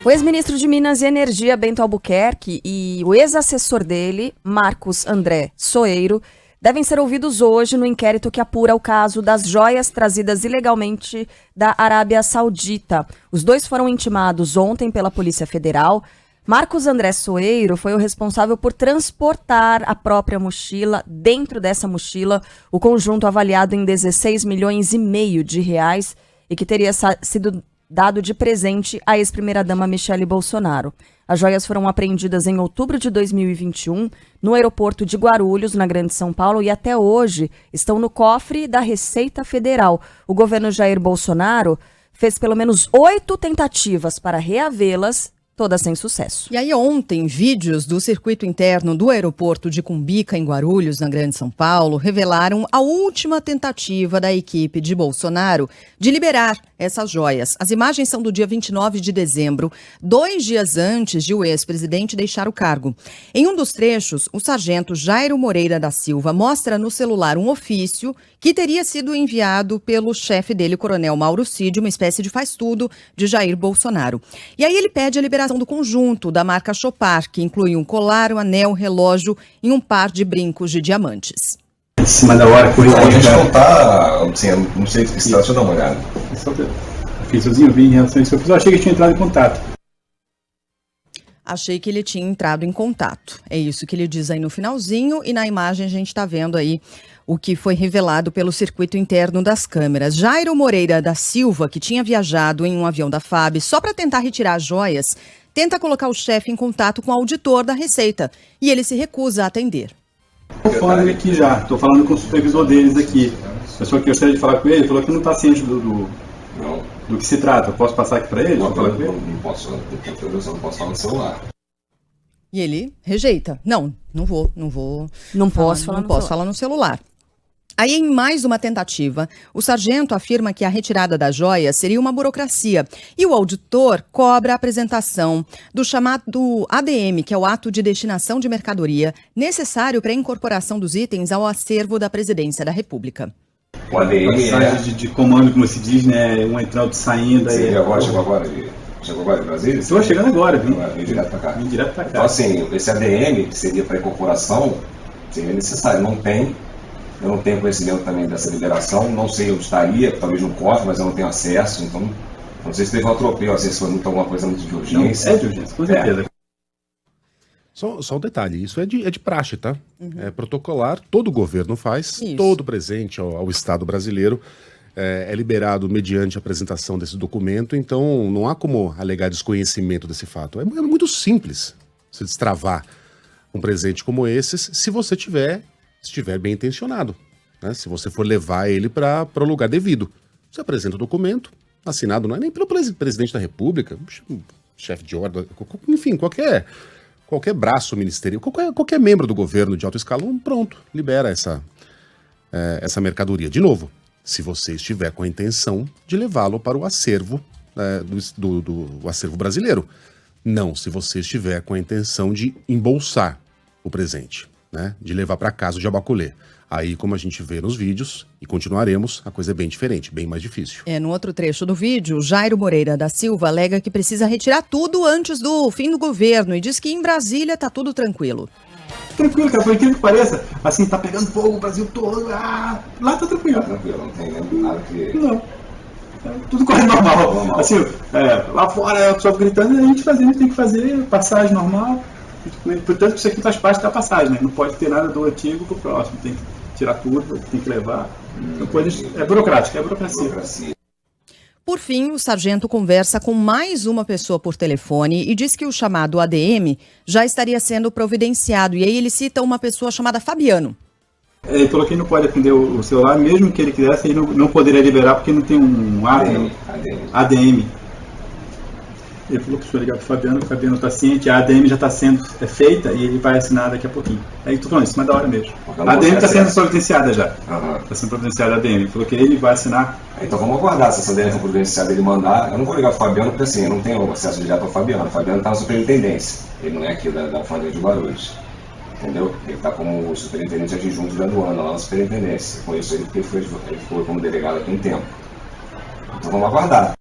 O ex-ministro de Minas e Energia, Bento Albuquerque, e o ex-assessor dele, Marcos André Soeiro, devem ser ouvidos hoje no inquérito que apura o caso das joias trazidas ilegalmente da Arábia Saudita. Os dois foram intimados ontem pela Polícia Federal. Marcos André Soeiro foi o responsável por transportar a própria mochila. Dentro dessa mochila, o conjunto avaliado em 16 milhões e meio de reais e que teria sido dado de presente à ex-primeira-dama Michele Bolsonaro. As joias foram apreendidas em outubro de 2021 no aeroporto de Guarulhos, na Grande São Paulo, e até hoje estão no cofre da Receita Federal. O governo Jair Bolsonaro fez pelo menos 8 tentativas para reavê-las, todas sem sucesso. E aí ontem, vídeos do circuito interno do aeroporto de Cumbica, em Guarulhos, na Grande São Paulo, revelaram a última tentativa da equipe de Bolsonaro de liberar essas joias. As imagens são do dia 29 de dezembro, 2 dias antes de o ex-presidente deixar o cargo. Em um dos trechos, o sargento Jairo Moreira da Silva mostra no celular um ofício que teria sido enviado pelo chefe dele, o coronel Mauro Cid, uma espécie de faz-tudo de Jair Bolsonaro. E aí ele pede a liberação do conjunto da marca Chopard, que inclui um colar, um anel, um relógio e um par de brincos de diamantes. Em cima da hora, a gente não tá, assim, não sei o que se trata, deixa eu dar uma olhada. Eu vi em relação a isso, eu achei que tinha entrado em contato. Achei que ele tinha entrado em contato. É isso que ele diz aí no finalzinho, e na imagem a gente está vendo aí o que foi revelado pelo circuito interno das câmeras. Jairo Moreira da Silva, que tinha viajado em um avião da FAB só para tentar retirar as joias, tenta colocar o chefe em contato com o auditor da Receita, e ele se recusa a atender. Estou falando aqui já, estou falando com o supervisor deles aqui. A pessoa que eu gostaria de falar com ele falou que não está ciente do que se trata. Eu posso passar aqui para ele? Não posso, eu só não posso falar no celular. E ele rejeita. Não vou. Não posso falar no celular. Aí, em mais uma tentativa, o sargento afirma que a retirada da joia seria uma burocracia e o auditor cobra a apresentação do chamado ADM, que é o ato de destinação de mercadoria, necessário para a incorporação dos itens ao acervo da Presidência da República. O ADM de comando, como se diz, né? Um entrando e saindo. Sim, chegou agora de Brasília? Estou chegando agora, vim direto para cá. Então, assim, esse ADM, que seria para incorporação, seria necessário. Eu não tenho conhecimento também dessa liberação, não sei onde estaria, talvez no cofre, mas eu não tenho acesso, então não sei se teve um atropelo, se foi alguma coisa muito de urgência. Não, é de urgência, com certeza. Só um detalhe, isso é de praxe, tá? Uhum. É protocolar, todo governo faz, isso. Todo presente ao Estado brasileiro é liberado mediante a apresentação desse documento, então não há como alegar desconhecimento desse fato. É muito simples se destravar um presente como esses, se você estiver bem intencionado, né? Se você for levar ele para o lugar devido. Você apresenta o documento, assinado não é nem pelo presidente da República, chefe de ordem, enfim, qualquer braço ministerial, qualquer membro do governo de alto escalão, pronto, libera essa mercadoria. De novo, se você estiver com a intenção de levá-lo para o acervo do acervo brasileiro. Não, se você estiver com a intenção de embolsar o presente, né, de levar para casa o jabaculê. Aí, como a gente vê nos vídeos, e continuaremos, a coisa é bem diferente, bem mais difícil. No outro trecho do vídeo, Jairo Moreira da Silva alega que precisa retirar tudo antes do fim do governo e diz que em Brasília tá tudo tranquilo. Tranquilo, cara, por incrível que pareça, assim, tá pegando fogo o Brasil todo, lá tá tranquilo. Tá tranquilo, não tem nada que... Não. Tudo corre normal. Assim, lá fora o pessoal gritando, a gente tem que fazer passagem normal. Portanto, isso aqui faz parte da passagem, né? Não pode ter nada do antigo pro próximo, tem que tirar tudo, tem que levar. Não pode, é burocrático, é burocracia. Por fim, o sargento conversa com mais uma pessoa por telefone e diz que o chamado ADM já estaria sendo providenciado. E aí ele cita uma pessoa chamada Fabiano. Ele falou que ele não pode atender o celular, mesmo que ele quisesse, ele não poderia liberar porque não tem um ADM. Ele falou que se for ligar para o Fabiano está ciente, a ADM já está sendo feita e ele vai assinar daqui a pouquinho. Aí estou falando, em cima da hora mesmo. A ADM está sendo providenciada já. Está sendo providenciada a ADM. Ele falou que ele vai assinar. Então vamos aguardar se essa ADM for providenciada, ele mandar. Eu não vou ligar para o Fabiano porque assim, eu não tenho acesso direto ao Fabiano. O Fabiano está na superintendência. Ele não é aqui da alfândega de Guarulhos. Entendeu? Ele está como superintendente adjunto da aduana lá na superintendência. Com isso ele ficou como delegado aqui um tempo. Então vamos aguardar.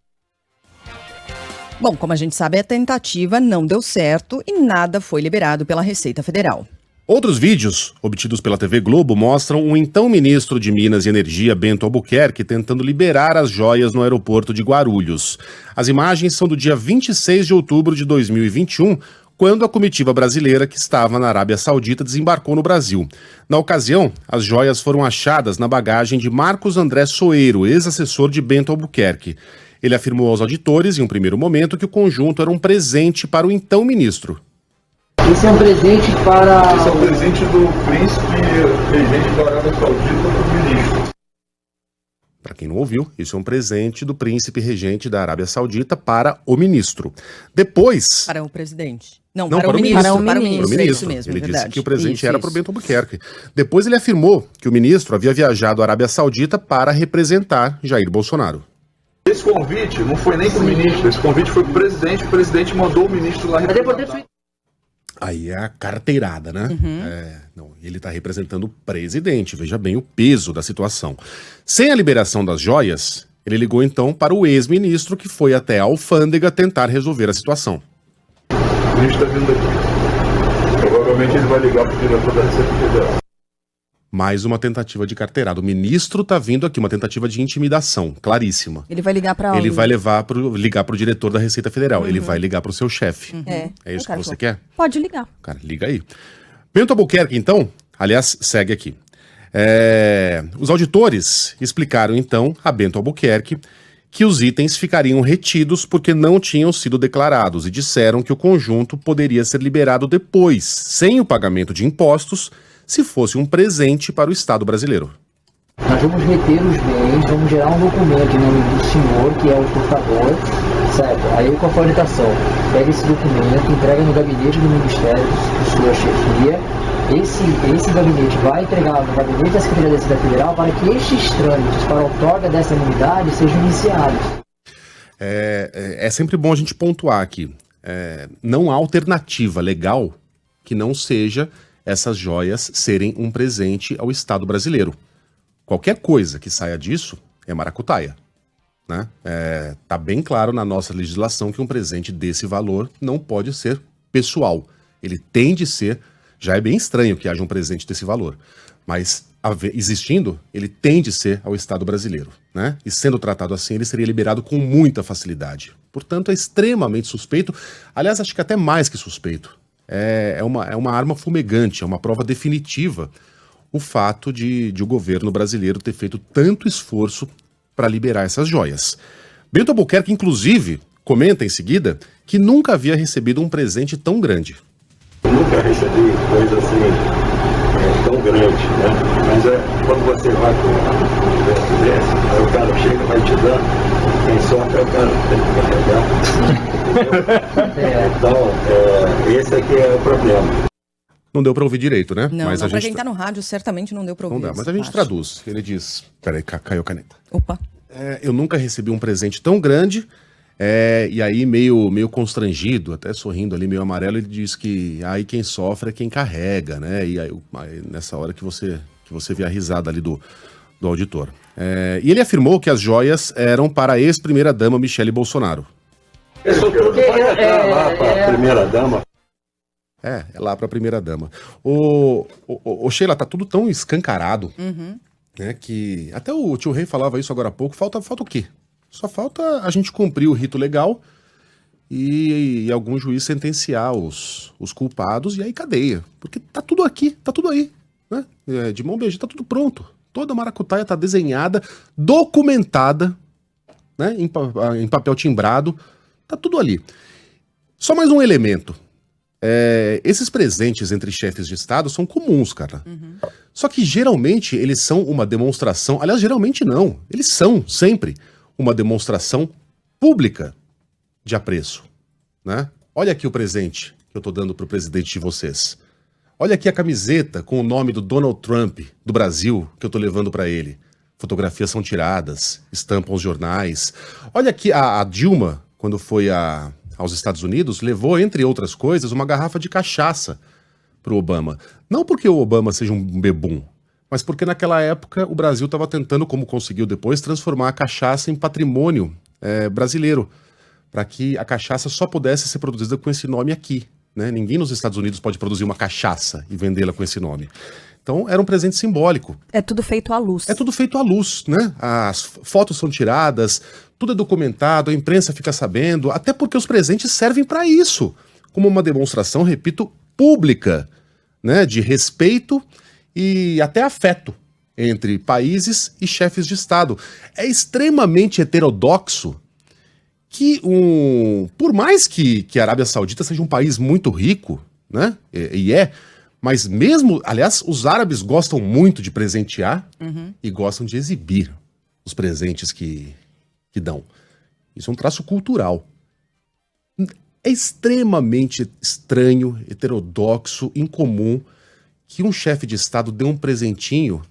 Bom, como a gente sabe, a tentativa não deu certo e nada foi liberado pela Receita Federal. Outros vídeos obtidos pela TV Globo mostram o então ministro de Minas e Energia, Bento Albuquerque, tentando liberar as joias no aeroporto de Guarulhos. As imagens são do dia 26 de outubro de 2021, quando a comitiva brasileira que estava na Arábia Saudita desembarcou no Brasil. Na ocasião, as joias foram achadas na bagagem de Marcos André Soeiro, ex-assessor de Bento Albuquerque. Ele afirmou aos auditores, em um primeiro momento, que o conjunto era um presente para o então ministro. Esse é um presente para... Esse é um presente do príncipe regente da Arábia Saudita para o ministro. Para quem não ouviu, isso é um presente do príncipe regente da Arábia Saudita para o ministro. Depois... Para o presidente. Não, para o ministro. Para o ministro. É isso mesmo, ele é disse que o presente isso, era para o Bento Albuquerque. Depois ele afirmou que o ministro havia viajado à Arábia Saudita para representar Jair Bolsonaro. Esse convite não foi nem para o ministro, esse convite foi para o presidente mandou o ministro lá representar. Aí é a carteirada, né? Não, ele está representando o presidente, veja bem o peso da situação. Sem a liberação das joias, ele ligou então para o ex-ministro que foi até a alfândega tentar resolver a situação. O ministro está vindo aqui. Provavelmente ele vai ligar para o diretor da Receita Federal. Mais uma tentativa de carteirada. O ministro está vindo aqui, uma tentativa de intimidação, claríssima. Ele vai ligar para onde? Ele vai ligar para o diretor da Receita Federal. Ele vai ligar para o seu chefe. É isso que você quer? Pode ligar. Cara, liga aí. Bento Albuquerque, então, aliás, segue aqui. Os auditores explicaram, então, a Bento Albuquerque que os itens ficariam retidos porque não tinham sido declarados e disseram que o conjunto poderia ser liberado depois, sem o pagamento de impostos, se fosse um presente para o Estado brasileiro. Nós vamos reter os bens, vamos gerar um documento em nome do senhor, que é o portador, certo? Aí com a orientação, pega esse documento, entrega no gabinete do Ministério, de sua chefia. Esse gabinete vai entregar no gabinete da Secretaria da Receita Federal para que estes trâmites para a outorga dessa imunidade sejam iniciados. É sempre bom a gente pontuar aqui. Não há alternativa legal que não seja essas joias serem um presente ao Estado brasileiro. Qualquer coisa que saia disso é maracutaia, né? Tá bem claro na nossa legislação que um presente desse valor não pode ser pessoal. Ele tem de ser, já é bem estranho que haja um presente desse valor, mas existindo, ele tem de ser ao Estado brasileiro, né? E sendo tratado assim, ele seria liberado com muita facilidade. Portanto, é extremamente suspeito, aliás, acho que até mais que suspeito. É uma arma fumegante, é uma prova definitiva o fato de o governo brasileiro ter feito tanto esforço para liberar essas joias. Bento Albuquerque, inclusive, comenta em seguida que nunca havia recebido um presente tão grande. Eu nunca recebi coisa assim tão grande, né? Mas quando você vai para um universo desse, aí o cara chega, vai te dando, quem sofre é o cara que tem que carregar. Então, esse aqui é o problema. Não deu para ouvir direito, né? Não, mas para quem tá no rádio, certamente não deu para ouvir. Não dá, mas a gente traduz. Ele diz... Peraí, caiu a caneta. Opa. Eu nunca recebi um presente tão grande, e aí meio constrangido, até sorrindo ali, meio amarelo, ele diz que aí quem sofre é quem carrega, né? E aí nessa hora que você vê a risada ali do auditor. E ele afirmou que as joias eram para a ex-primeira-dama Michele Bolsonaro. Isso tudo vai entrar lá para a primeira-dama. É lá para a primeira-dama. O Sheila, tá tudo tão escancarado, né, que até o tio Rei falava isso agora há pouco, falta o quê? Só falta a gente cumprir o rito legal e algum juiz sentenciar os culpados e aí cadeia. Porque tá tudo aqui, tá tudo aí, né? De mão beijada, tá tudo pronto. Toda a maracutaia tá desenhada, documentada, né, em papel timbrado, tá tudo ali. Só mais um elemento. Esses presentes entre chefes de Estado são comuns, cara. Só que geralmente eles são uma demonstração, aliás, geralmente não, eles são sempre uma demonstração pública de apreço, né? Olha aqui o presente que eu tô dando pro presidente de vocês. Olha aqui a camiseta com o nome do Donald Trump do Brasil que eu tô levando para ele. Fotografias são tiradas, estampam os jornais. Olha aqui a Dilma, quando foi aos Estados Unidos, levou, entre outras coisas, uma garrafa de cachaça pro Obama. Não porque o Obama seja um bebum, mas porque naquela época o Brasil estava tentando, como conseguiu depois, transformar a cachaça em patrimônio brasileiro, para que a cachaça só pudesse ser produzida com esse nome aqui, né? Ninguém nos Estados Unidos pode produzir uma cachaça e vendê-la com esse nome. Então era um presente simbólico. É tudo feito à luz. É tudo feito à luz, né? As fotos são tiradas, tudo é documentado, a imprensa fica sabendo, até porque os presentes servem para isso, como uma demonstração, repito, pública, né? De respeito e até afeto entre países e chefes de Estado. É extremamente heterodoxo que por mais que a Arábia Saudita seja um país muito rico, né? Mas mesmo, aliás, os árabes gostam muito de presentear e gostam de exibir os presentes que dão. Isso é um traço cultural. É extremamente estranho, heterodoxo, incomum que um chefe de Estado dê um presentinho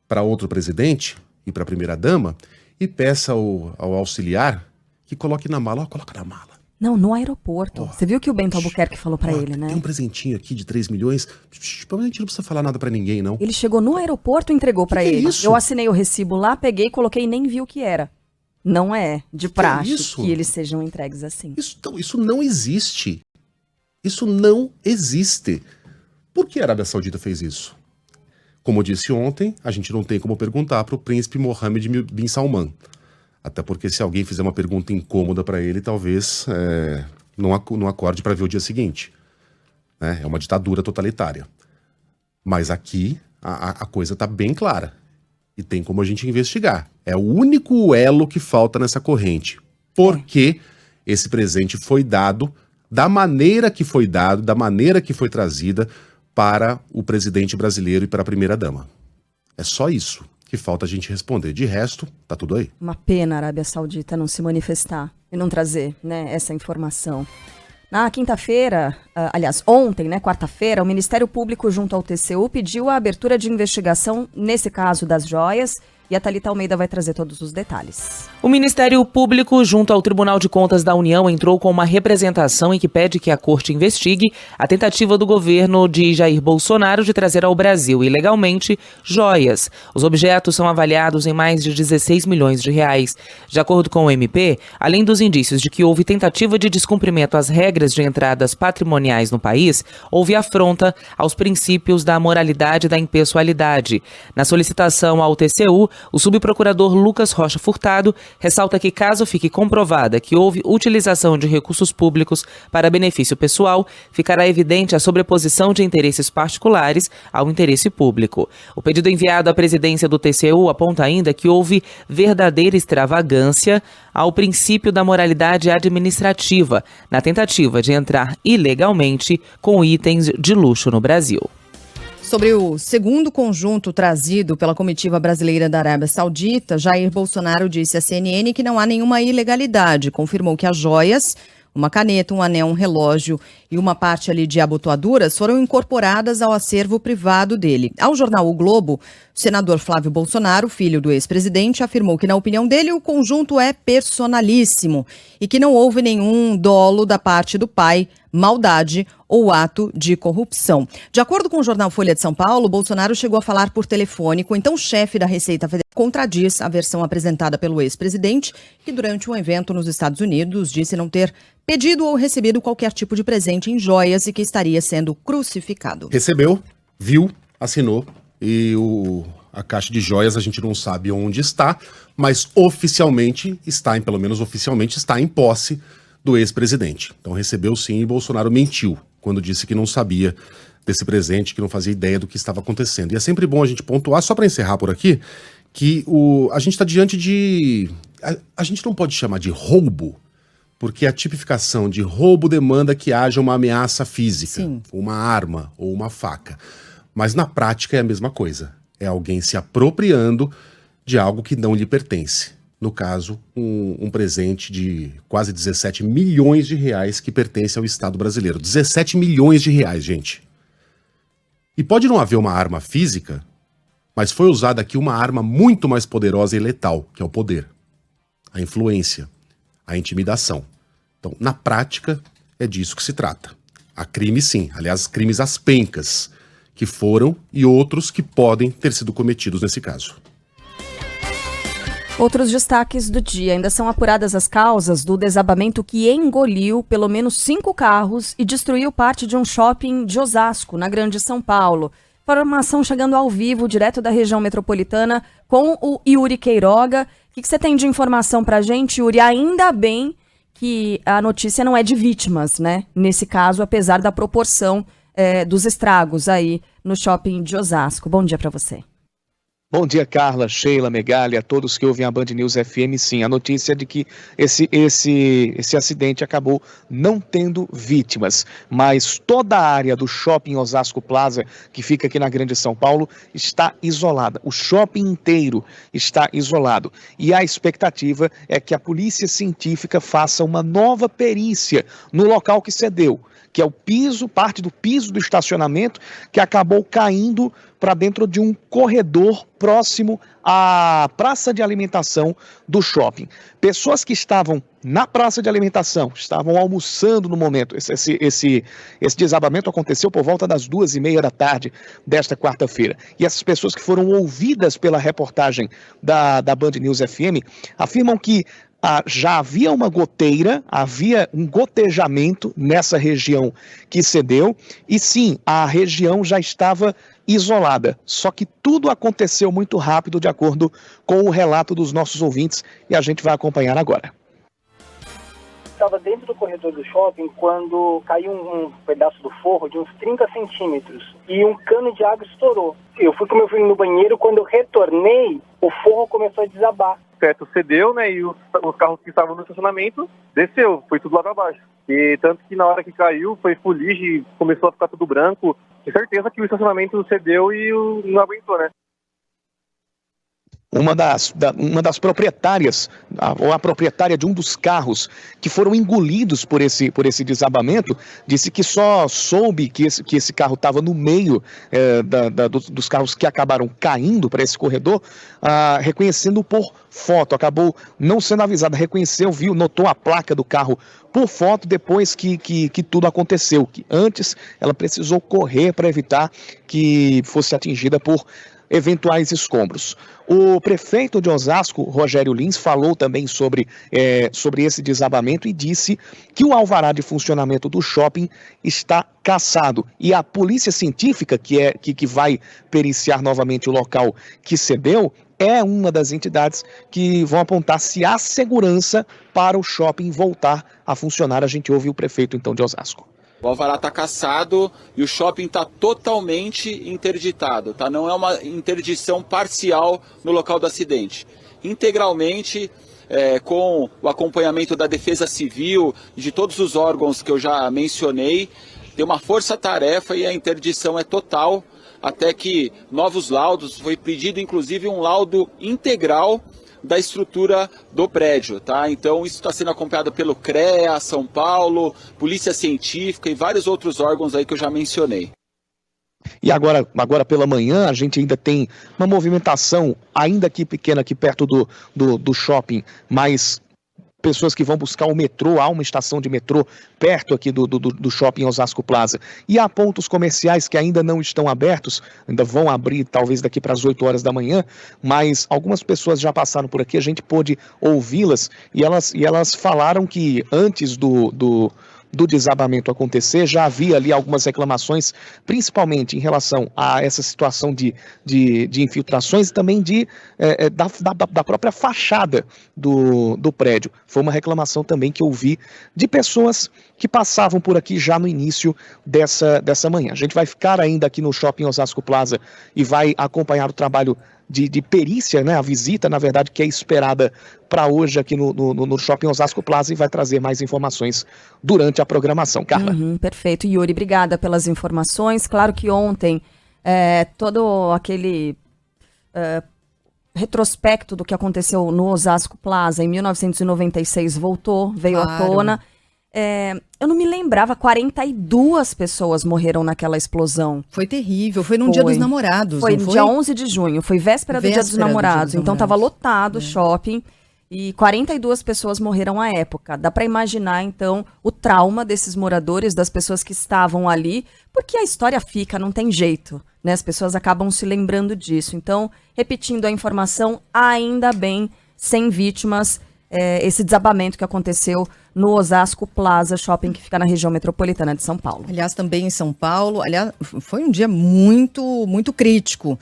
para outro presidente e para a primeira-dama e peça ao auxiliar que coloque na mala. Coloca na mala. Não, no aeroporto. Você viu que o Bento Albuquerque falou pra ele, né? Tem um presentinho aqui de 3 milhões. A gente não precisa falar nada pra ninguém, não. Ele chegou no aeroporto e entregou pra ele. Isso? Eu assinei o recibo lá, peguei, coloquei e nem vi o que era. Não é de praxe que eles sejam entregues assim. Isso não existe. Isso não existe. Por que a Arábia Saudita fez isso? Como eu disse ontem, a gente não tem como perguntar pro príncipe Mohammed bin Salman. Até porque se alguém fizer uma pergunta incômoda para ele, talvez não acorde para ver o dia seguinte. Né? É uma ditadura totalitária. Mas aqui a coisa está bem clara. E tem como a gente investigar. É o único elo que falta nessa corrente. Porque esse presente foi dado da maneira que foi dado, da maneira que foi trazida para o presidente brasileiro e para a primeira-dama. É só isso que falta a gente responder. De resto, tá tudo aí. Uma pena a Arábia Saudita não se manifestar e não trazer, né, essa informação. Na quinta-feira, ontem, né, quarta-feira, o Ministério Público junto ao TCU pediu a abertura de investigação nesse caso das joias. E a Thalita Almeida vai trazer todos os detalhes. O Ministério Público, junto ao Tribunal de Contas da União, entrou com uma representação em que pede que a Corte investigue a tentativa do governo de Jair Bolsonaro de trazer ao Brasil, ilegalmente, joias. Os objetos são avaliados em mais de 16 milhões de reais. De acordo com o MP, além dos indícios de que houve tentativa de descumprimento às regras de entradas patrimoniais no país, houve afronta aos princípios da moralidade e da impessoalidade. Na solicitação ao TCU, o subprocurador Lucas Rocha Furtado ressalta que, caso fique comprovada que houve utilização de recursos públicos para benefício pessoal, ficará evidente a sobreposição de interesses particulares ao interesse público. O pedido enviado à presidência do TCU aponta ainda que houve verdadeira extravagância ao princípio da moralidade administrativa, na tentativa de entrar ilegalmente com itens de luxo no Brasil. Sobre o segundo conjunto trazido pela comitiva brasileira da Arábia Saudita, Jair Bolsonaro disse à CNN que não há nenhuma ilegalidade. Confirmou que as joias, uma caneta, um anel, um relógio e uma parte ali de abotoaduras foram incorporadas ao acervo privado dele. Ao jornal O Globo, o senador Flávio Bolsonaro, filho do ex-presidente, afirmou que, na opinião dele, o conjunto é personalíssimo e que não houve nenhum dolo da parte do pai, maldade ou ato de corrupção. De acordo com o jornal Folha de São Paulo, Bolsonaro chegou a falar por telefone com o então chefe da Receita Federal, contradiz a versão apresentada pelo ex-presidente, que durante um evento nos Estados Unidos disse não ter pedido ou recebido qualquer tipo de presente em joias e que estaria sendo crucificado. Recebeu, viu, assinou e a caixa de joias a gente não sabe onde está, mas oficialmente está, pelo menos oficialmente, está em posse do ex-presidente. Então recebeu sim e Bolsonaro mentiu quando disse que não sabia desse presente, que não fazia ideia do que estava acontecendo. E é sempre bom a gente pontuar, só para encerrar por aqui, que a gente está diante de... A gente não pode chamar de roubo, porque a tipificação de roubo demanda que haja uma ameaça física, uma arma ou uma faca. Mas na prática é a mesma coisa. É alguém se apropriando de algo que não lhe pertence. No caso, um presente de quase 17 milhões de reais que pertence ao Estado brasileiro. 17 milhões de reais, gente. E pode não haver uma arma física, mas foi usada aqui uma arma muito mais poderosa e letal, que é o poder, a influência, a intimidação. Então, na prática, é disso que se trata. Há crimes sim, aliás, crimes às pencas, que foram e outros que podem ter sido cometidos nesse caso. Outros destaques do dia. Ainda são apuradas as causas do desabamento que engoliu pelo menos 5 carros e destruiu parte de um shopping de Osasco, na Grande São Paulo. Informação chegando ao vivo, direto da região metropolitana, com o Yuri Queiroga. O que você tem de informação pra gente, Yuri? Ainda bem que a notícia não é de vítimas, né? Nesse caso, apesar da proporção dos estragos aí no shopping de Osasco. Bom dia pra você. Bom dia, Carla, Sheila, Megali, a todos que ouvem a Band News FM. Sim, a notícia é de que esse acidente acabou não tendo vítimas, mas toda a área do shopping Osasco Plaza, que fica aqui na Grande São Paulo, está isolada. O shopping inteiro está isolado. E a expectativa é que a polícia científica faça uma nova perícia no local que cedeu, que é o piso, parte do piso do estacionamento, que acabou caindo para dentro de um corredor próximo à praça de alimentação do shopping. Pessoas que estavam na praça de alimentação, estavam almoçando no momento. Esse desabamento aconteceu por volta das 2:30 da tarde desta quarta-feira. E essas pessoas que foram ouvidas pela reportagem da Band News FM afirmam que já havia uma goteira, havia um gotejamento nessa região que cedeu, e sim, a região já estava isolada. Só que tudo aconteceu muito rápido, de acordo com o relato dos nossos ouvintes, e a gente vai acompanhar agora. Estava dentro do corredor do shopping quando caiu um pedaço do forro de uns 30 centímetros e um cano de água estourou. Eu fui com meu filho no banheiro, quando eu retornei, o forro começou a desabar. O teto cedeu, né, e os carros que estavam no estacionamento desceu, foi tudo lá para baixo. E tanto que na hora que caiu, foi fuligem, começou a ficar tudo branco. Tenho certeza que o estacionamento cedeu e não aguentou, né? Uma das proprietárias, ou a proprietária de um dos carros que foram engolidos por esse desabamento, disse que só soube que esse carro estava no meio dos carros que acabaram caindo para esse corredor, reconhecendo por foto. Acabou não sendo avisada, reconheceu, viu, notou a placa do carro por foto depois que tudo aconteceu. Que antes ela precisou correr para evitar que fosse atingida por eventuais escombros. O prefeito de Osasco, Rogério Lins, falou também sobre esse desabamento e disse que o alvará de funcionamento do shopping está cassado. E a polícia científica, que vai periciar novamente o local que cedeu, é uma das entidades que vão apontar se há segurança para o shopping voltar a funcionar. A gente ouve o prefeito, então, de Osasco. O alvará está cassado e o shopping está totalmente interditado, tá? Não é uma interdição parcial no local do acidente. Integralmente, com o acompanhamento da Defesa Civil e de todos os órgãos que eu já mencionei, tem uma força-tarefa e a interdição é total, até que novos laudos, foi pedido inclusive um laudo integral da estrutura do prédio, tá? Então isso está sendo acompanhado pelo CREA, São Paulo, Polícia Científica e vários outros órgãos aí que eu já mencionei. E agora pela manhã a gente ainda tem uma movimentação, ainda aqui pequena, aqui perto do shopping, mas pessoas que vão buscar o metrô, há uma estação de metrô perto aqui do shopping Osasco Plaza. E há pontos comerciais que ainda não estão abertos, ainda vão abrir talvez daqui para as 8 horas da manhã, mas algumas pessoas já passaram por aqui, a gente pôde ouvi-las e elas falaram que antes do desabamento acontecer, já havia ali algumas reclamações, principalmente em relação a essa situação de infiltrações e também da própria fachada do prédio. Foi uma reclamação também que eu ouvi de pessoas que passavam por aqui já no início dessa manhã. A gente vai ficar ainda aqui no Shopping Osasco Plaza e vai acompanhar o trabalho de perícia, né, a visita, na verdade, que é esperada para hoje aqui no Shopping Osasco Plaza, e vai trazer mais informações durante a programação. Carla. Perfeito. Yuri, obrigada pelas informações. Claro que ontem todo aquele retrospecto do que aconteceu no Osasco Plaza em 1996 veio à tona. Eu não me lembrava, 42 pessoas morreram naquela explosão. Foi terrível, foi num Dia dos Namorados. Foi no dia 11 de junho, foi véspera do Dia dos Namorados. Então estava lotado o shopping e 42 pessoas morreram à época. Dá para imaginar, então, o trauma desses moradores, das pessoas que estavam ali, porque a história fica, não tem jeito, né? As pessoas acabam se lembrando disso. Então, repetindo a informação, ainda bem, sem vítimas, esse desabamento que aconteceu no Osasco Plaza Shopping, que fica na região metropolitana de São Paulo. Aliás, também em São Paulo, foi um dia muito, muito crítico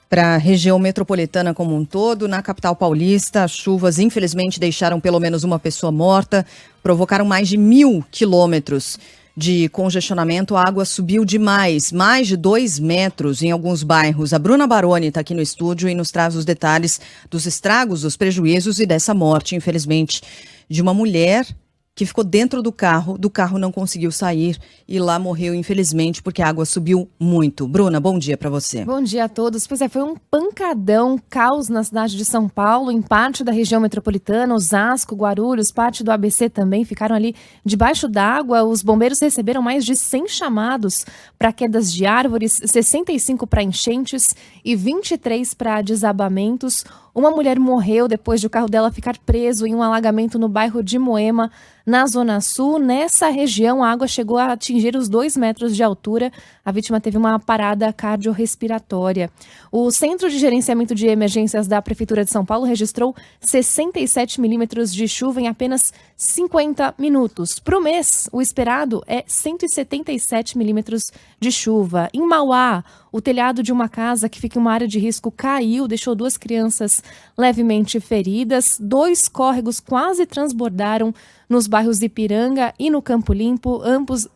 para a região metropolitana como um todo. Na capital paulista, as chuvas infelizmente deixaram pelo menos uma pessoa morta, provocaram mais de 1.000 quilômetros de congestionamento. A água subiu demais, mais de 2 metros em alguns bairros. A Bruna Baroni está aqui no estúdio e nos traz os detalhes dos estragos, dos prejuízos e dessa morte, infelizmente, de uma mulher que ficou dentro do carro não conseguiu sair e lá morreu, infelizmente, porque a água subiu muito. Bruna, bom dia para você. Bom dia a todos. Pois foi um pancadão, caos na cidade de São Paulo, em parte da região metropolitana, Osasco, Guarulhos, parte do ABC também ficaram ali debaixo d'água. Os bombeiros receberam mais de 100 chamados para quedas de árvores, 65 para enchentes e 23 para desabamentos. Uma mulher morreu depois de o carro dela ficar preso em um alagamento no bairro de Moema, na Zona Sul. Nessa região, a água chegou a atingir os 2 metros de altura. A vítima teve uma parada cardiorrespiratória. O Centro de Gerenciamento de Emergências da Prefeitura de São Paulo registrou 67 milímetros de chuva em apenas 50 minutos. Para o mês, o esperado é 177 milímetros de chuva. Em Mauá, o telhado de uma casa que fica em uma área de risco caiu, deixou 2 crianças levemente feridas. 2 córregos quase transbordaram nos bairros Ipiranga e no Campo Limpo, ambos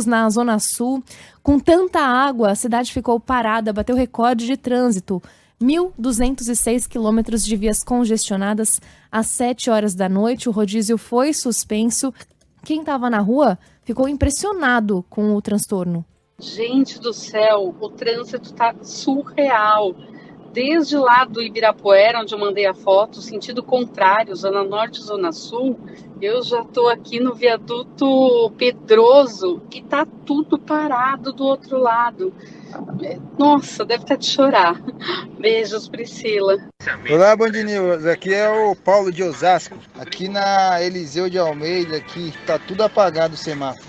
na Zona Sul. Com tanta água, a cidade ficou parada, bateu recorde de trânsito. 1.206 quilômetros de vias congestionadas às 7 horas da noite. O rodízio foi suspenso. Quem estava na rua ficou impressionado com o transtorno. Gente do céu, o trânsito tá surreal. Desde lá do Ibirapuera, onde eu mandei a foto, sentido contrário, Zona Norte e Zona Sul, eu já tô aqui no viaduto Pedroso e tá tudo parado do outro lado. Nossa, deve estar de chorar. Beijos, Priscila. Olá, Band News. Aqui é o Paulo de Osasco. Aqui na Eliseu de Almeida, aqui tá tudo apagado o semáforo.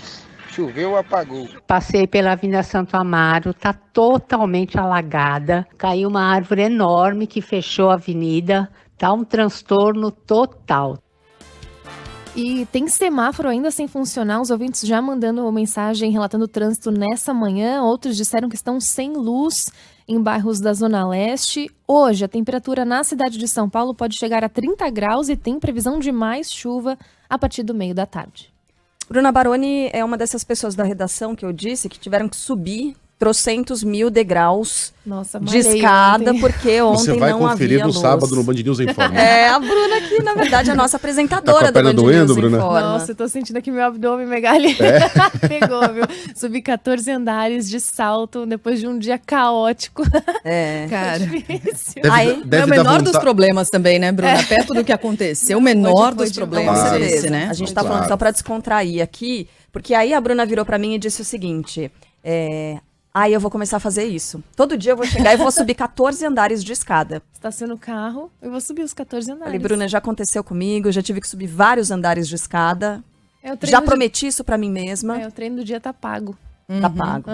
Choveu, apagou. Passei pela Avenida Santo Amaro, tá totalmente alagada. Caiu uma árvore enorme que fechou a avenida. Tá um transtorno total. E tem semáforo ainda sem funcionar, os ouvintes já mandando mensagem relatando o trânsito nessa manhã. Outros disseram que estão sem luz em bairros da Zona Leste. Hoje, a temperatura na cidade de São Paulo pode chegar a 30 graus e tem previsão de mais chuva a partir do meio da tarde. Bruna Baroni é uma dessas pessoas da redação que eu disse que tiveram que subir trocentos mil degraus de escada, porque ontem não havia luz. Você vai conferir no sábado no Band News Informa. A Bruna que, na verdade, é a nossa apresentadora da Band News Informa. Nossa, eu tô sentindo aqui meu abdômen Megali. Pegou, viu? Subi 14 andares de salto depois de um dia caótico. Cara. Deve é o menor dos problemas também, né, Bruna? Perto do que aconteceu, o menor dos problemas é esse, né? A gente tá falando só pra descontrair aqui, porque aí a Bruna virou pra mim e disse o seguinte, aí eu vou começar a fazer isso. Todo dia eu vou chegar e vou subir 14 andares de escada. Estaciona o carro, eu vou subir os 14 andares. Falei, Bruna, já aconteceu comigo, já tive que subir vários andares de escada. Já prometi isso pra mim mesma. O treino do dia tá pago. Tá pago.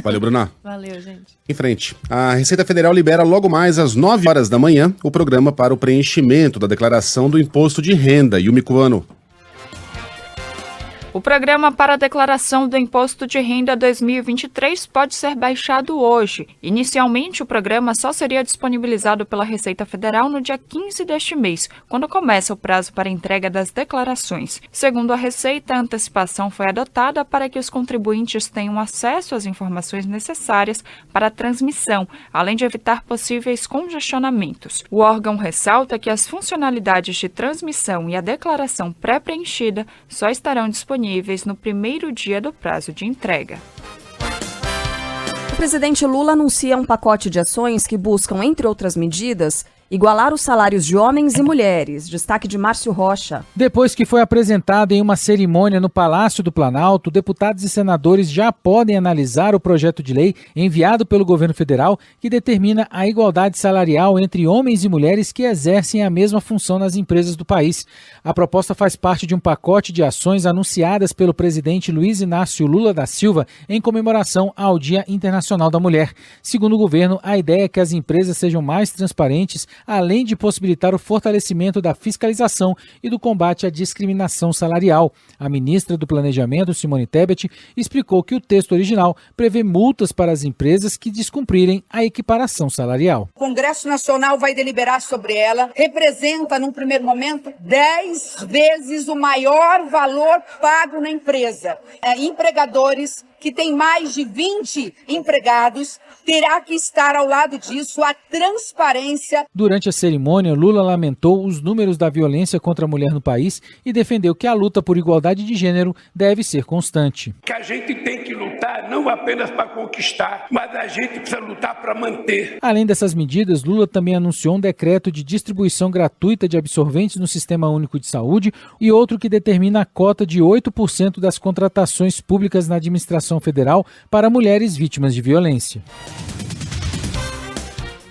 Valeu, Bruna. Valeu, gente. Em frente. A Receita Federal libera logo mais às 9 horas da manhã o programa para o preenchimento da declaração do imposto de renda. Yumi Cuano. O programa para a declaração do Imposto de Renda 2023 pode ser baixado hoje. Inicialmente, o programa só seria disponibilizado pela Receita Federal no dia 15 deste mês, quando começa o prazo para entrega das declarações. Segundo a Receita, a antecipação foi adotada para que os contribuintes tenham acesso às informações necessárias para a transmissão, além de evitar possíveis congestionamentos. O órgão ressalta que as funcionalidades de transmissão e a declaração pré-preenchida só estarão disponíveis no primeiro dia do prazo de entrega. O presidente Lula anuncia um pacote de ações que buscam, entre outras medidas, igualar os salários de homens e mulheres. Destaque de Márcio Rocha. Depois que foi apresentado em uma cerimônia no Palácio do Planalto, deputados e senadores já podem analisar o projeto de lei enviado pelo governo federal que determina a igualdade salarial entre homens e mulheres que exercem a mesma função nas empresas do país. A proposta faz parte de um pacote de ações anunciadas pelo presidente Luiz Inácio Lula da Silva em comemoração ao Dia Internacional da Mulher. Segundo o governo, a ideia é que as empresas sejam mais transparentes, além de possibilitar o fortalecimento da fiscalização e do combate à discriminação salarial. A ministra do Planejamento, Simone Tebet, explicou que o texto original prevê multas para as empresas que descumprirem a equiparação salarial. O Congresso Nacional vai deliberar sobre ela. Representa, num primeiro momento, 10 vezes o maior valor pago na empresa. Empregadores que tem mais de 20 empregados, terá que estar ao lado disso a transparência. Durante a cerimônia, Lula lamentou os números da violência contra a mulher no país e defendeu que a luta por igualdade de gênero deve ser constante. Que a gente tem que lutar não apenas para conquistar, mas a gente precisa lutar para manter. Além dessas medidas, Lula também anunciou um decreto de distribuição gratuita de absorventes no Sistema Único de Saúde e outro que determina a cota de 8% das contratações públicas na administração federal para mulheres vítimas de violência.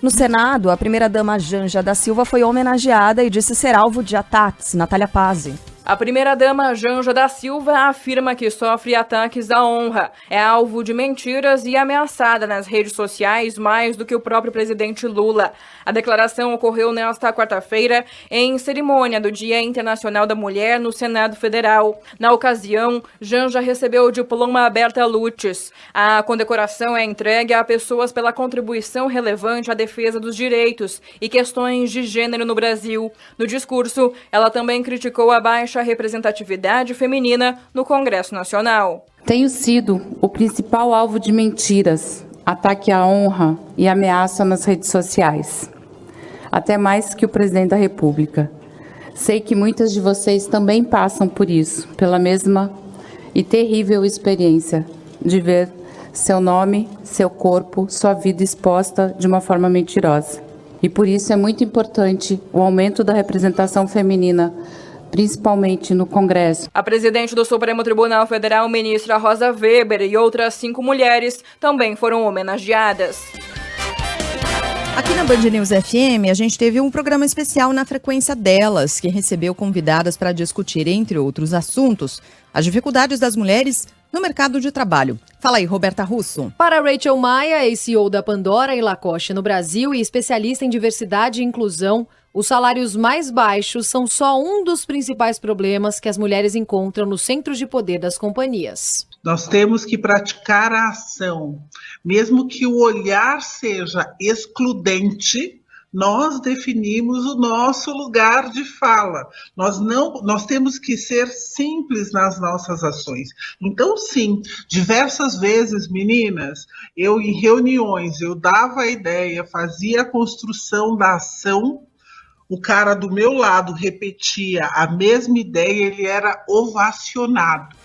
No Senado, a primeira-dama Janja da Silva foi homenageada e disse ser alvo de ataques. Natália Pazzi. A primeira-dama Janja da Silva afirma que sofre ataques à honra, é alvo de mentiras e ameaçada nas redes sociais mais do que o próprio presidente Lula. A declaração ocorreu nesta quarta-feira em cerimônia do Dia Internacional da Mulher no Senado Federal. Na ocasião, Janja recebeu o diploma Berta Lutz. A condecoração é entregue a pessoas pela contribuição relevante à defesa dos direitos e questões de gênero no Brasil. No discurso, ela também criticou a baixa representatividade feminina no Congresso Nacional. Tenho sido o principal alvo de mentiras, ataque à honra e ameaça nas redes sociais, até mais que o presidente da República. Sei que muitas de vocês também passam por isso, pela mesma e terrível experiência de ver seu nome, seu corpo, sua vida exposta de uma forma mentirosa. E por isso é muito importante o aumento da representação feminina, principalmente no Congresso. A presidente do Supremo Tribunal Federal, ministra Rosa Weber, e outras 5 mulheres também foram homenageadas. Aqui na Band News FM, a gente teve um programa especial na Frequência Delas, que recebeu convidadas para discutir, entre outros assuntos, as dificuldades das mulheres no mercado de trabalho. Fala aí, Roberta Russo. Para Rachel Maia, ex-CEO da Pandora e Lacoste no Brasil e especialista em diversidade e inclusão, os salários mais baixos são só um dos principais problemas que as mulheres encontram nos centros de poder das companhias. Nós temos que praticar a ação. Mesmo que o olhar seja excludente, nós definimos o nosso lugar de fala. Nós temos que ser simples nas nossas ações. Então, sim, diversas vezes, meninas, eu em reuniões, eu dava a ideia, fazia a construção da ação, o cara do meu lado repetia a mesma ideia, ele era ovacionado.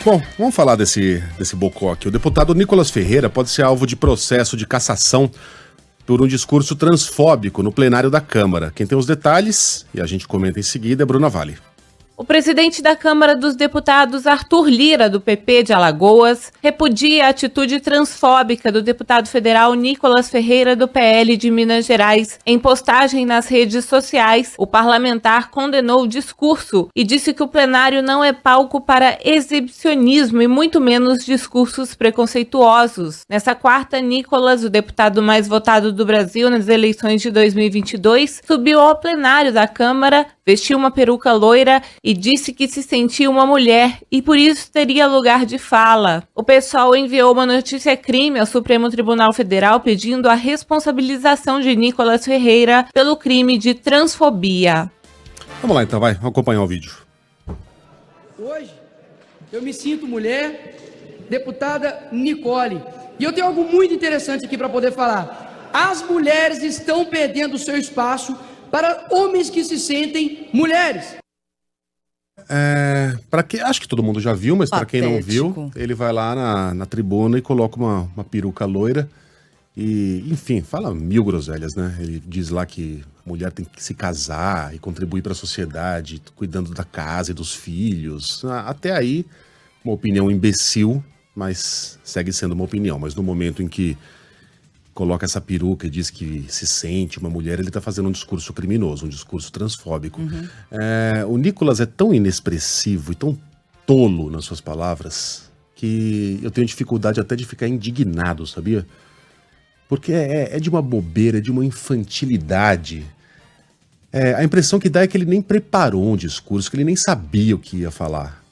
Bom, vamos falar desse bocó aqui. O deputado Nicolas Ferreira pode ser alvo de processo de cassação por um discurso transfóbico no plenário da Câmara. Quem tem os detalhes, e a gente comenta em seguida, é Bruna Vale. O presidente da Câmara dos Deputados, Arthur Lira, do PP de Alagoas, repudia a atitude transfóbica do deputado federal Nicolas Ferreira, do PL de Minas Gerais. Em postagem nas redes sociais, o parlamentar condenou o discurso e disse que o plenário não é palco para exibicionismo e muito menos discursos preconceituosos. Nessa quarta, Nicolas, o deputado mais votado do Brasil nas eleições de 2022, subiu ao plenário da Câmara, vestiu uma peruca loira e disse que se sentia uma mulher e por isso teria lugar de fala. O PSOL enviou uma notícia-crime ao Supremo Tribunal Federal pedindo a responsabilização de Nicolas Ferreira pelo crime de transfobia. Vamos lá então, vamos acompanhar o vídeo. Hoje, eu me sinto mulher, deputada Nicole, e eu tenho algo muito interessante aqui para poder falar. As mulheres estão perdendo o seu espaço para homens que se sentem mulheres. Acho que todo mundo já viu, mas para quem não viu, ele vai lá na tribuna e coloca uma peruca loira e, enfim, fala mil groselhas, né? Ele diz lá que a mulher tem que se casar e contribuir para a sociedade, cuidando da casa e dos filhos. Até aí, uma opinião imbecil, mas segue sendo uma opinião. Mas no momento em que coloca essa peruca e diz que se sente uma mulher, ele está fazendo um discurso criminoso, um discurso transfóbico. O Nicolas é tão inexpressivo e tão tolo nas suas palavras que eu tenho dificuldade até de ficar indignado, sabia? Porque é de uma bobeira, de uma infantilidade. A impressão que dá é que ele nem preparou um discurso, que ele nem sabia o que ia falar.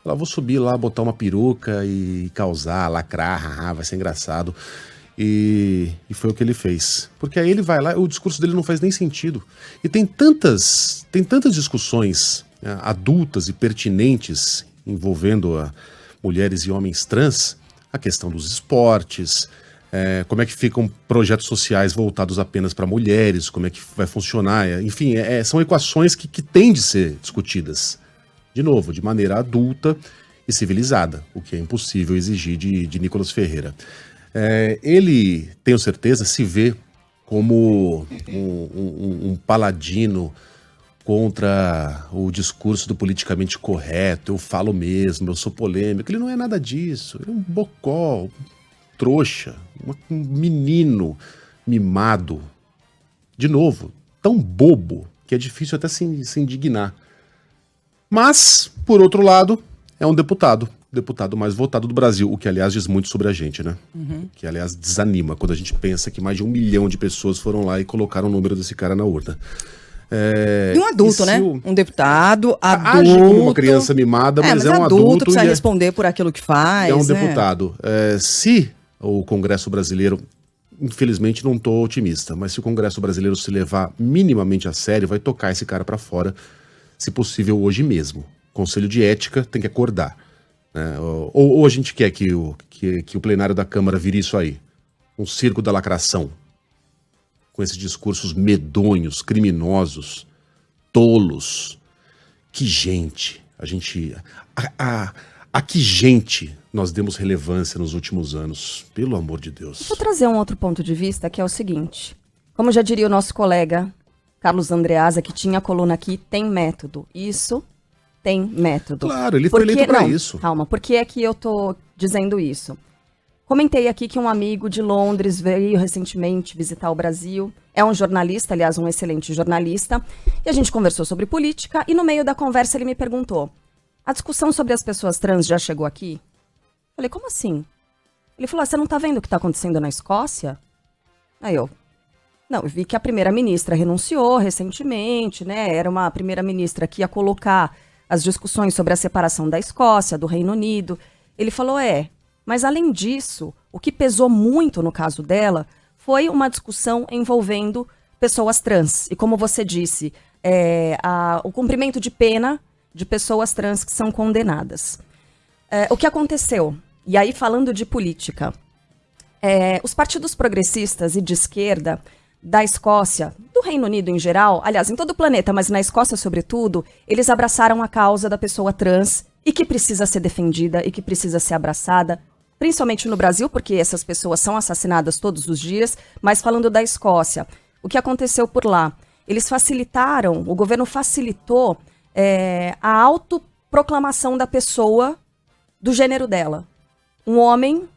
Vou subir lá, botar uma peruca e causar, lacrar, vai ser engraçado. E foi o que ele fez. Porque aí ele vai lá, o discurso dele não faz nem sentido. E tem tantas discussões adultas e pertinentes envolvendo mulheres e homens trans, a questão dos esportes, como é que ficam projetos sociais voltados apenas para mulheres, como é que vai funcionar, enfim, são equações que têm de ser discutidas, de novo, de maneira adulta e civilizada, o que é impossível exigir de Nicolas Ferreira. Ele, tenho certeza, se vê como um paladino contra o discurso do politicamente correto, eu falo mesmo, eu sou polêmico. Ele não é nada disso, ele é um bocó, um trouxa, um menino mimado. De novo, tão bobo que é difícil até se indignar. Mas, por outro lado, é um deputado mais votado do Brasil, o que, aliás, diz muito sobre a gente, né? Uhum. Que, aliás, desanima quando a gente pensa que mais de 1 milhão de pessoas foram lá e colocaram o número desse cara na urna. E um adulto, né? Um deputado, adulto. Age como uma criança mimada, mas é um adulto. Precisa responder por aquilo que faz. É um deputado. Se o Congresso brasileiro, infelizmente não estou otimista, mas se o Congresso brasileiro se levar minimamente a sério, vai tocar esse cara para fora, se possível hoje mesmo. Conselho de Ética tem que acordar. Ou a gente quer que o plenário da Câmara vire isso aí, um circo da lacração, com esses discursos medonhos, criminosos, tolos. Que gente, a que gente nós demos relevância nos últimos anos, pelo amor de Deus. Vou trazer um outro ponto de vista, que é o seguinte, como já diria o nosso colega Carlos Andreasa, que tinha a coluna aqui, tem método. Isso tem método. Claro, ele foi eleito para isso. Calma, por que é que eu tô dizendo isso? Comentei aqui que um amigo de Londres veio recentemente visitar o Brasil. É um jornalista, aliás, um excelente jornalista. E a gente conversou sobre política e no meio da conversa ele me perguntou: a discussão sobre as pessoas trans já chegou aqui? Falei, como assim? Ele falou, você não tá vendo o que tá acontecendo na Escócia? Aí eu vi que a primeira-ministra renunciou recentemente, né? Era uma primeira-ministra que ia colocar as discussões sobre a separação da Escócia, do Reino Unido. Ele falou, mas além disso, o que pesou muito no caso dela foi uma discussão envolvendo pessoas trans. E como você disse, o cumprimento de pena de pessoas trans que são condenadas. O que aconteceu? E aí, falando de política, os partidos progressistas e de esquerda da Escócia, do Reino Unido em geral, aliás, em todo o planeta, mas na Escócia sobretudo, eles abraçaram a causa da pessoa trans e que precisa ser defendida e que precisa ser abraçada, principalmente no Brasil, porque essas pessoas são assassinadas todos os dias, mas falando da Escócia, o que aconteceu por lá? Eles facilitaram, o governo facilitou a autoproclamação da pessoa do gênero dela. Um homem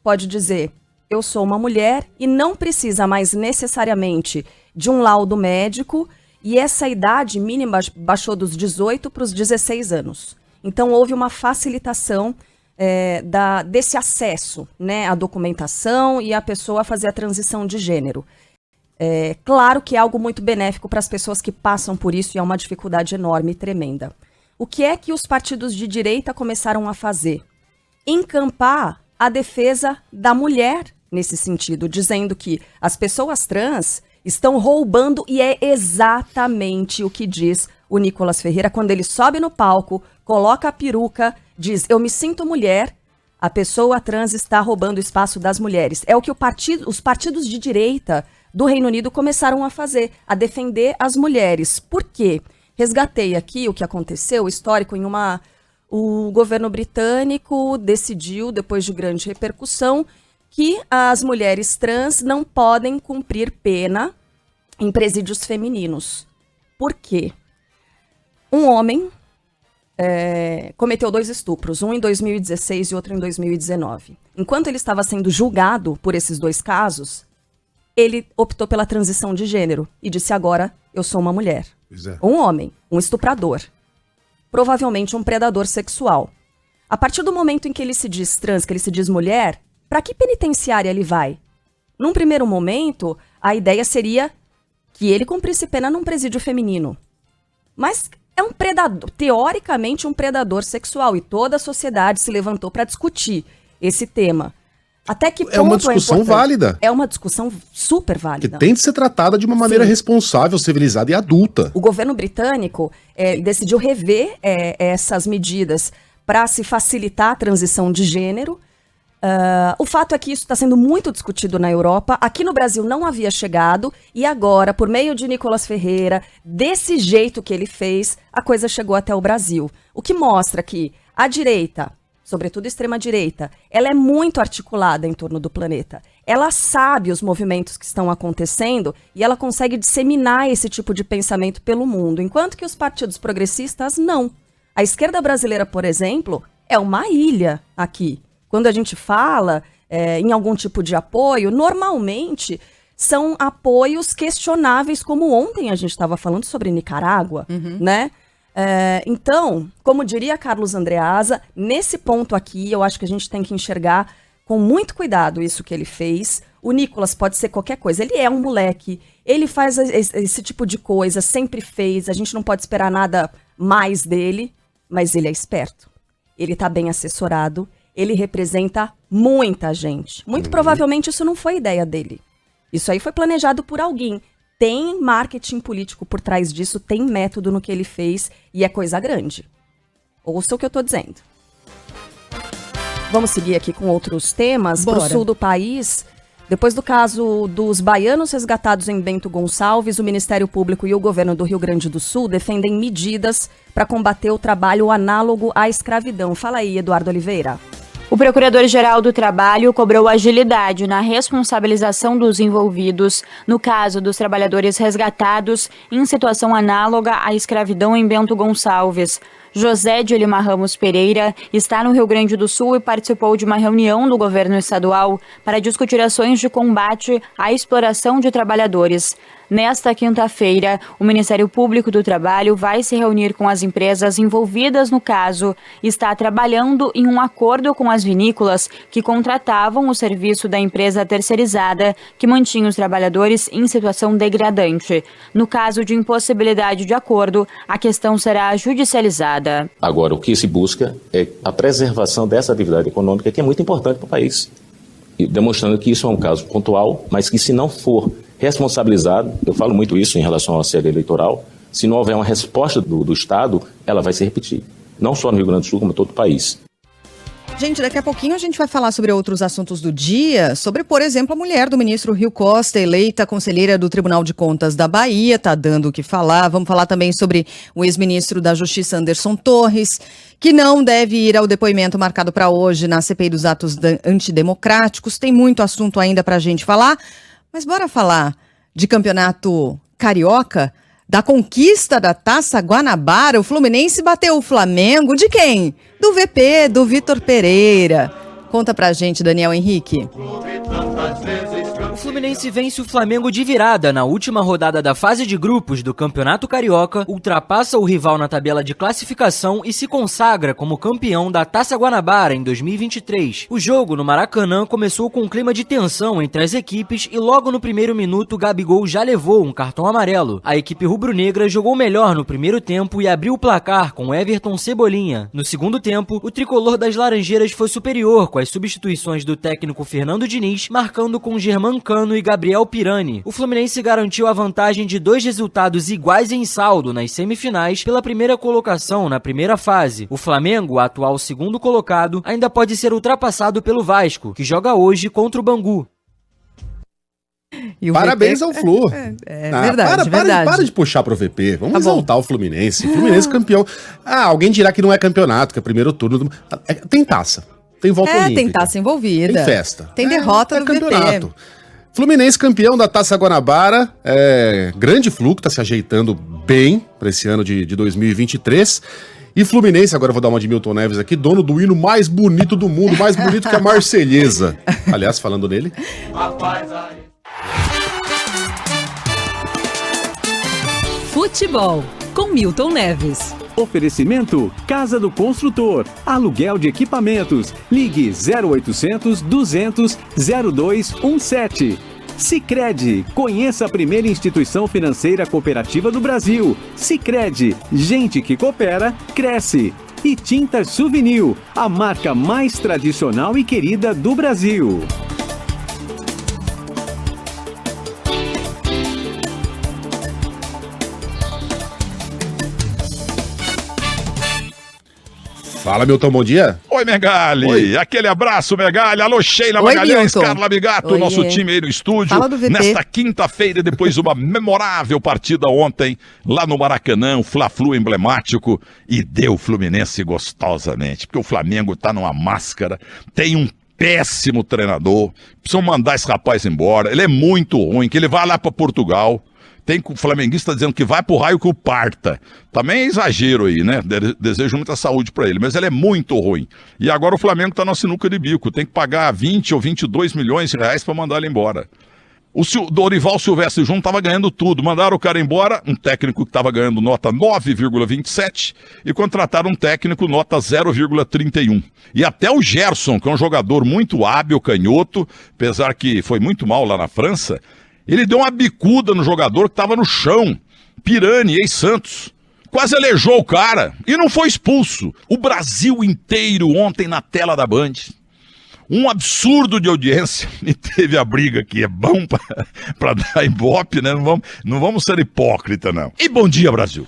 pode dizer, eu sou uma mulher e não precisa mais necessariamente de um laudo médico, e essa idade mínima baixou dos 18 para os 16 anos. Então houve uma facilitação desse acesso, né, à documentação e a pessoa fazer a transição de gênero. Claro que é algo muito benéfico para as pessoas que passam por isso e é uma dificuldade enorme e tremenda. O que é que os partidos de direita começaram a fazer? Encampar a defesa da mulher nesse sentido, dizendo que as pessoas trans estão roubando, e é exatamente o que diz o Nicolas Ferreira quando ele sobe no palco, coloca a peruca, diz, eu me sinto mulher, a pessoa trans está roubando o espaço das mulheres. É o que os partidos de direita do Reino Unido começaram a fazer, a defender as mulheres. Por quê? Resgatei aqui o que aconteceu, o histórico, o governo britânico decidiu, depois de grande repercussão, que as mulheres trans não podem cumprir pena em presídios femininos. Por quê? Um homem cometeu 2 estupros, um em 2016 e outro em 2019. Enquanto ele estava sendo julgado por esses 2 casos, ele optou pela transição de gênero e disse, agora eu sou uma mulher. Um homem, um estuprador, provavelmente um predador sexual. A partir do momento em que ele se diz trans, que ele se diz mulher, para que penitenciária ele vai? Num primeiro momento, a ideia seria que ele cumprisse pena num presídio feminino. Mas é um predador, teoricamente um predador sexual, e toda a sociedade se levantou para discutir esse tema. Até que ponto é uma discussão válida. É uma discussão super válida. Que tem de ser tratada de uma maneira responsável, civilizada e adulta. O governo britânico decidiu rever essas medidas para se facilitar a transição de gênero. O fato é que isso está sendo muito discutido na Europa. Aqui no Brasil não havia chegado. E agora, por meio de Nicolas Ferreira, desse jeito que ele fez, a coisa chegou até o Brasil. O que mostra que a direita, sobretudo a extrema-direita, ela é muito articulada em torno do planeta. Ela sabe os movimentos que estão acontecendo e ela consegue disseminar esse tipo de pensamento pelo mundo, enquanto que os partidos progressistas não. A esquerda brasileira, por exemplo, é uma ilha aqui. Quando a gente fala em algum tipo de apoio, normalmente são apoios questionáveis, como ontem a gente estava falando sobre Nicarágua, né? Então, como diria Carlos Andreasa, nesse ponto aqui, eu acho que a gente tem que enxergar com muito cuidado isso que ele fez. O Nicolas pode ser qualquer coisa, ele é um moleque, ele faz esse tipo de coisa, sempre fez, a gente não pode esperar nada mais dele, mas ele é esperto, ele tá bem assessorado, ele representa muita gente. Muito provavelmente isso não foi ideia dele, isso aí foi planejado por alguém. Tem marketing político por trás disso, tem método no que ele fez e é coisa grande. Ouça o que eu tô dizendo. Vamos seguir aqui com outros temas. Para o sul do país, depois do caso dos baianos resgatados em Bento Gonçalves, o Ministério Público e o governo do Rio Grande do Sul defendem medidas para combater o trabalho análogo à escravidão. Fala aí, Eduardo Oliveira. O Procurador-Geral do Trabalho cobrou agilidade na responsabilização dos envolvidos no caso dos trabalhadores resgatados em situação análoga à escravidão em Bento Gonçalves. José de Lima Ramos Pereira está no Rio Grande do Sul e participou de uma reunião do governo estadual para discutir ações de combate à exploração de trabalhadores. Nesta quinta-feira, o Ministério Público do Trabalho vai se reunir com as empresas envolvidas no caso e está trabalhando em um acordo com as vinícolas que contratavam o serviço da empresa terceirizada que mantinha os trabalhadores em situação degradante. No caso de impossibilidade de acordo, a questão será judicializada. Agora, o que se busca é a preservação dessa atividade econômica, que é muito importante para o país, e demonstrando que isso é um caso pontual, mas que se não for responsabilizado, eu falo muito isso em relação à série eleitoral, se não houver uma resposta do Estado, ela vai se repetir. Não só no Rio Grande do Sul, como em todo o país. Gente, daqui a pouquinho a gente vai falar sobre outros assuntos do dia, sobre, por exemplo, a mulher do ministro Rui Costa, eleita conselheira do Tribunal de Contas da Bahia, tá dando o que falar. Vamos falar também sobre o ex-ministro da Justiça, Anderson Torres, que não deve ir ao depoimento marcado para hoje na CPI dos atos antidemocráticos. Tem muito assunto ainda para a gente falar. Mas bora falar de campeonato carioca, da conquista da Taça Guanabara. O Fluminense bateu o Flamengo de quem? Do VP, do Vitor Pereira. Conta pra gente, Daniel Henrique. O Fluminense vence o Flamengo de virada na última rodada da fase de grupos do Campeonato Carioca, ultrapassa o rival na tabela de classificação e se consagra como campeão da Taça Guanabara em 2023. O jogo no Maracanã começou com um clima de tensão entre as equipes e logo no primeiro minuto Gabigol já levou um cartão amarelo. A equipe rubro-negra jogou melhor no primeiro tempo e abriu o placar com Everton Cebolinha. No segundo tempo, o tricolor das Laranjeiras foi superior com as substituições do técnico Fernando Diniz, marcando com Germancano e Gabriel Pirani. O Fluminense garantiu a vantagem de 2 resultados iguais em saldo nas semifinais pela primeira colocação na primeira fase. O Flamengo, atual segundo colocado, ainda pode ser ultrapassado pelo Vasco, que joga hoje contra o Bangu. Parabéns ao Flu. Verdade, para de puxar pro VP. Vamos exaltar o Fluminense. Fluminense campeão. Alguém dirá que não é campeonato, que é primeiro turno. Tem taça. Tem volta olímpica. Tem taça envolvida. Tem festa. Tem derrota do campeonato. VP. Fluminense campeão da Taça Guanabara. Grande Flu, que tá se ajeitando bem para esse ano de 2023. E Fluminense, agora eu vou dar uma de Milton Neves aqui, dono do hino mais bonito do mundo, mais bonito que a Marselhesa. Aliás, falando nele. Futebol, com Milton Neves. Oferecimento Casa do Construtor, aluguel de equipamentos, ligue 0800 200 0217. Sicredi, conheça a primeira instituição financeira cooperativa do Brasil. Sicredi, gente que coopera, cresce. E Tintas Souvenir, a marca mais tradicional e querida do Brasil. Fala, Milton, bom dia. Oi, Megali. Oi. Aquele abraço, Megali. Alô, Sheila Oi, Magalhães, Milton. Carla Bigato, Oi, nosso time aí no estúdio. Fala do VP. Nesta quinta-feira, depois de uma memorável partida ontem, lá no Maracanã, um Fla-Flu emblemático, e deu o Fluminense gostosamente, porque o Flamengo tá numa máscara, tem um péssimo treinador, precisam mandar esse rapaz embora, ele é muito ruim, que ele vai lá para Portugal. Tem flamenguista dizendo que vai pro raio que o parta. Também é exagero aí, né? Desejo muita saúde pra ele, mas ele é muito ruim. E agora o Flamengo tá na sinuca de bico. Tem que pagar 20 ou 22 milhões de reais pra mandar ele embora. O Dorival Silvestre Júnior tava ganhando tudo. Mandaram o cara embora, um técnico que tava ganhando nota 9,27 e contrataram um técnico nota 0,31. E até o Gerson, que é um jogador muito hábil, canhoto, apesar que foi muito mal lá na França, ele deu uma bicuda no jogador que estava no chão. Pirani, ex-Santos. Quase aleijou o cara e não foi expulso. O Brasil inteiro ontem na tela da Band. Um absurdo de audiência. E teve a briga que é bom para dar ibope, né? Não vamos ser hipócritas, não. E bom dia, Brasil.